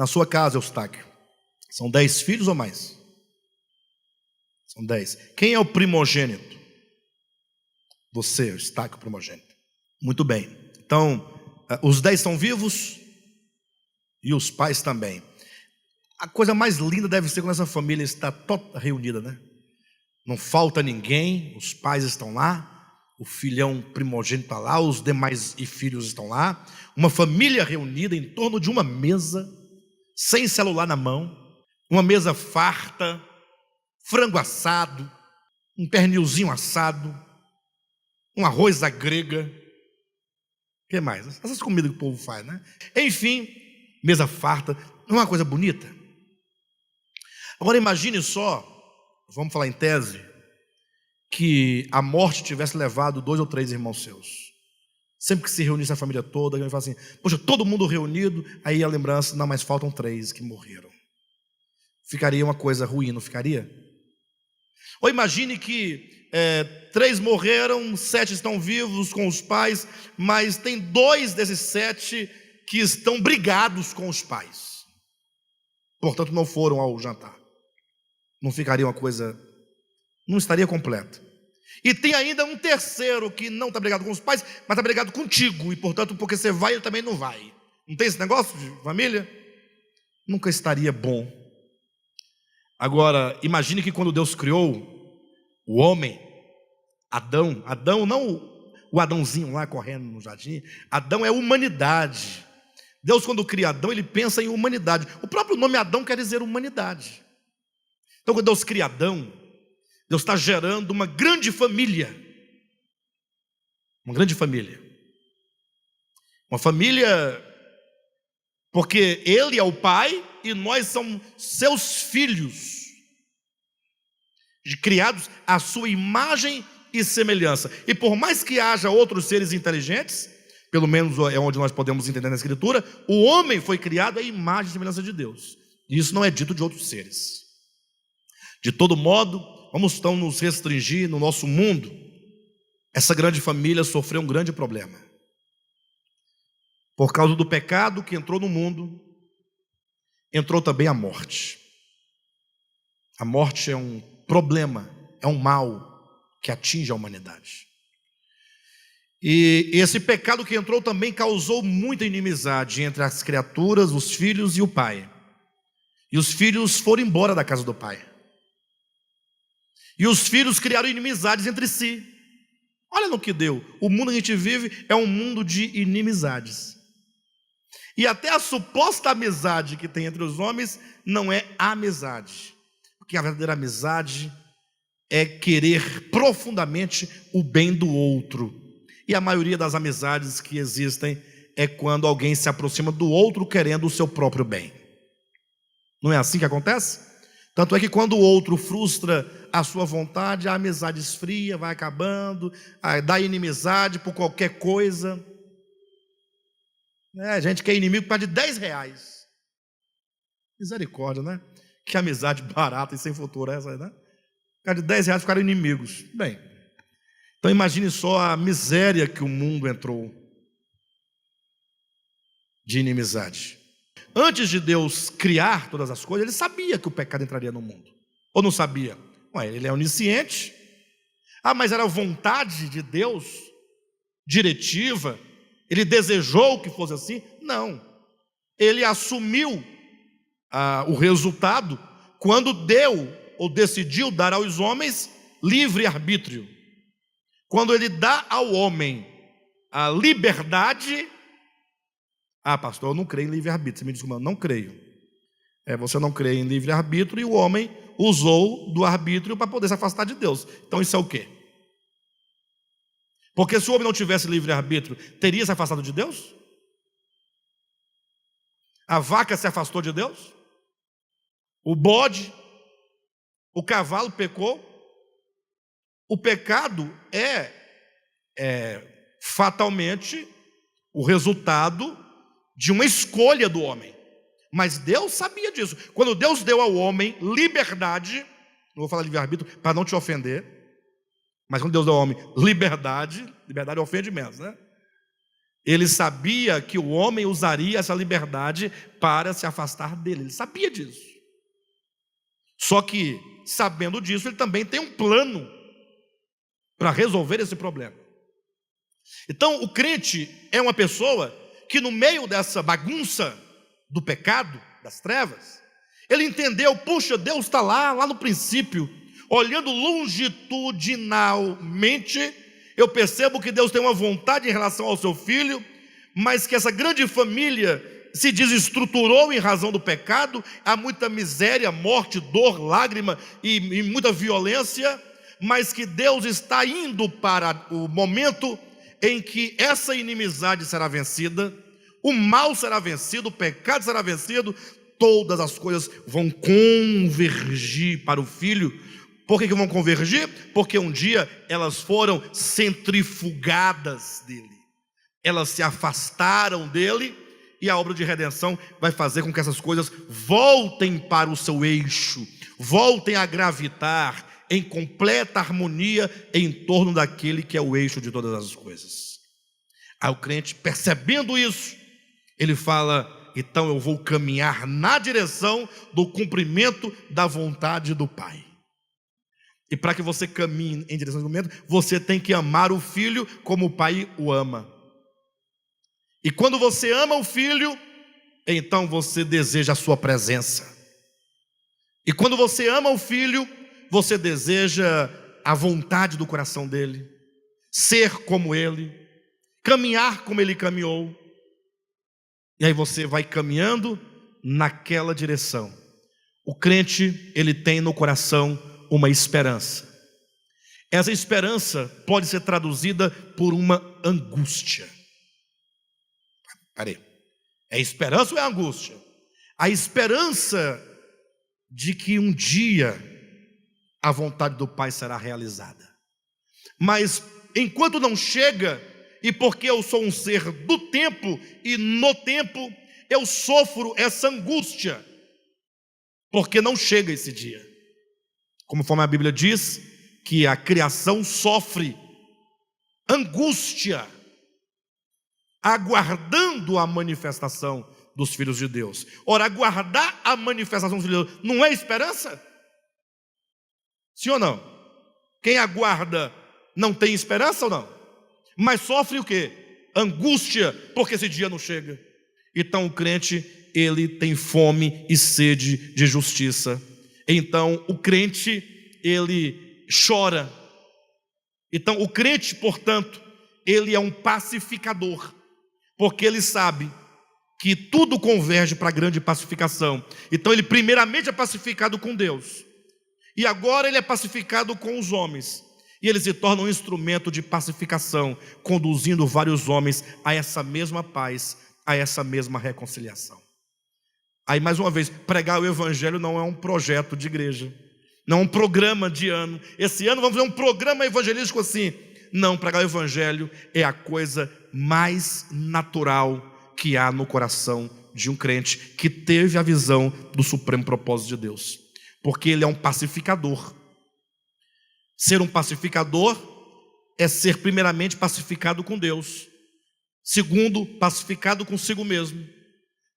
Na sua casa, Eustáquio, são 10 filhos ou mais? São 10. Quem é o primogênito? Você, Eustáquio, primogênito. Muito bem. Então, os 10 são vivos e os pais também. A coisa mais linda deve ser quando essa família está toda reunida, né? Não falta ninguém, os pais estão lá, o filhão primogênito está lá, os demais filhos estão lá, uma família reunida em torno de uma mesa, sem celular na mão, uma mesa farta, frango assado, um pernilzinho assado, um arroz à grega, o que mais? Essas comidas que o povo faz, né? Enfim, mesa farta, não é uma coisa bonita? Agora imagine só, vamos falar em tese, que a morte tivesse levado 2 ou 3 irmãos seus. Sempre que se reunisse a família toda, ele fala assim, poxa, todo mundo reunido, aí a lembrança, não, mas faltam 3 que morreram. Ficaria uma coisa ruim, não ficaria? Ou imagine que 3 morreram, 7 estão vivos com os pais, mas tem 2 desses 7 que estão brigados com os pais. Portanto, não foram ao jantar. Não ficaria uma coisa, não estaria completa. E tem ainda um terceiro que não está brigado com os pais, mas está brigado contigo, e portanto, porque você vai, ele também não vai. Não tem esse negócio de família? Nunca estaria bom. Agora, imagine que quando Deus criou o homem, Adão não o Adãozinho lá correndo no jardim, Adão é humanidade. Deus, quando cria Adão, ele pensa em humanidade. O próprio nome Adão quer dizer humanidade. Então, quando Deus cria Adão, Deus está gerando uma grande família. Uma grande família. Uma família, porque Ele é o Pai e nós somos seus filhos, criados à sua imagem e semelhança. E por mais que haja outros seres inteligentes, pelo menos é onde nós podemos entender na Escritura, o homem foi criado à imagem e semelhança de Deus. E isso não é dito de outros seres. De todo modo, vamos então nos restringir no nosso mundo. Essa grande família sofreu um grande problema. Por causa do pecado que entrou no mundo, entrou também a morte. A morte é um problema, é um mal que atinge a humanidade. E esse pecado que entrou também causou muita inimizade entre as criaturas, os filhos e o pai. E os filhos foram embora da casa do pai. E os filhos criaram inimizades entre si. Olha no que deu. O mundo que a gente vive é um mundo de inimizades. E até a suposta amizade que tem entre os homens não é amizade. Porque a verdadeira amizade é querer profundamente o bem do outro. E a maioria das amizades que existem é quando alguém se aproxima do outro querendo o seu próprio bem. Não é assim que acontece? Tanto é que quando o outro frustra a sua vontade, a amizade esfria, vai acabando, dá inimizade por qualquer coisa. Gente que é inimigo por causa de 10 reais. Misericórdia, né? Que amizade barata e sem futuro essa, né? Por causa de 10 reais ficaram inimigos. Bem, então imagine só a miséria que o mundo entrou de inimizade. Antes de Deus criar todas as coisas, Ele sabia que o pecado entraria no mundo. Ou não sabia? Ele é onisciente. Mas era a vontade de Deus, diretiva, Ele desejou que fosse assim? Não. Ele assumiu o resultado quando deu ou decidiu dar aos homens livre arbítrio. Quando Ele dá ao homem a liberdade. Pastor, eu não creio em livre-arbítrio. Você me desculpa, eu não creio. Você não crê em livre-arbítrio e o homem usou do arbítrio para poder se afastar de Deus. Então isso é o quê? Porque se o homem não tivesse livre-arbítrio, teria se afastado de Deus? A vaca se afastou de Deus? O bode, o cavalo pecou? O pecado é fatalmente o resultado de uma escolha do homem. Mas Deus sabia disso. Quando Deus deu ao homem liberdade, não vou falar livre-arbítrio para não te ofender, mas quando Deus deu ao homem liberdade ofende menos, né? Ele sabia que o homem usaria essa liberdade para se afastar dele. Ele sabia disso. Só que, sabendo disso, ele também tem um plano para resolver esse problema. Então, o crente é uma pessoa que, no meio dessa bagunça do pecado, das trevas, ele entendeu, puxa, Deus está lá no princípio, olhando longitudinalmente. Eu percebo que Deus tem uma vontade em relação ao seu filho, mas que essa grande família se desestruturou em razão do pecado. Há muita miséria, morte, dor, lágrima e muita violência, mas que Deus está indo para o momento em que essa inimizade será vencida, o mal será vencido, o pecado será vencido, todas as coisas vão convergir para o filho. Por que vão convergir? Porque um dia elas foram centrifugadas dele, elas se afastaram dele, e a obra de redenção vai fazer com que essas coisas voltem para o seu eixo, voltem a gravitar em completa harmonia em torno daquele que é o eixo de todas as coisas. Aí o crente, percebendo isso, ele fala: então eu vou caminhar na direção do cumprimento da vontade do Pai. E para que você caminhe em direção ao cumprimento, você tem que amar o filho como o Pai o ama. E quando você ama o filho, então você deseja a sua presença. E quando você ama o filho, você deseja a vontade do coração dele, ser como ele, caminhar como ele caminhou. E aí você vai caminhando naquela direção. O crente, ele tem no coração uma esperança. Essa esperança pode ser traduzida por uma angústia. Peraí, é esperança ou é angústia? A esperança de que um dia a vontade do Pai será realizada. Mas enquanto não chega, e porque eu sou um ser do tempo e no tempo, eu sofro essa angústia, porque não chega esse dia. Conforme a Bíblia diz, que a criação sofre angústia, aguardando a manifestação dos filhos de Deus. Ora, aguardar a manifestação dos filhos de Deus não é esperança? Sim ou não? Quem aguarda não tem esperança ou não? Mas sofre o quê? Angústia, porque esse dia não chega. Então o crente, ele tem fome e sede de justiça. Então o crente, ele chora. Então o crente, portanto, ele é um pacificador, porque ele sabe que tudo converge para a grande pacificação. Então ele primeiramente é pacificado com Deus, e agora ele é pacificado com os homens, e ele se torna um instrumento de pacificação, conduzindo vários homens a essa mesma paz, a essa mesma reconciliação. Aí mais uma vez, pregar o evangelho não é um projeto de igreja, não é um programa de ano. Esse ano vamos fazer um programa evangelístico assim. Não, pregar o evangelho é a coisa mais natural que há no coração de um crente que teve a visão do supremo propósito de Deus, porque ele é um pacificador. Ser um pacificador é ser primeiramente pacificado com Deus, segundo, pacificado consigo mesmo,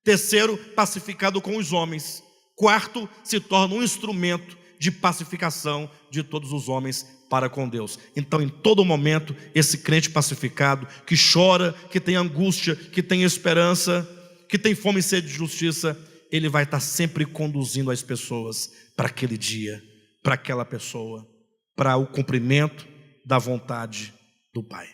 terceiro, pacificado com os homens, quarto, se torna um instrumento de pacificação de todos os homens para com Deus. Então, em todo momento, esse crente pacificado, que chora, que tem angústia, que tem esperança, que tem fome e sede de justiça, ele vai estar sempre conduzindo as pessoas para aquele dia, para aquela pessoa, para o cumprimento da vontade do Pai.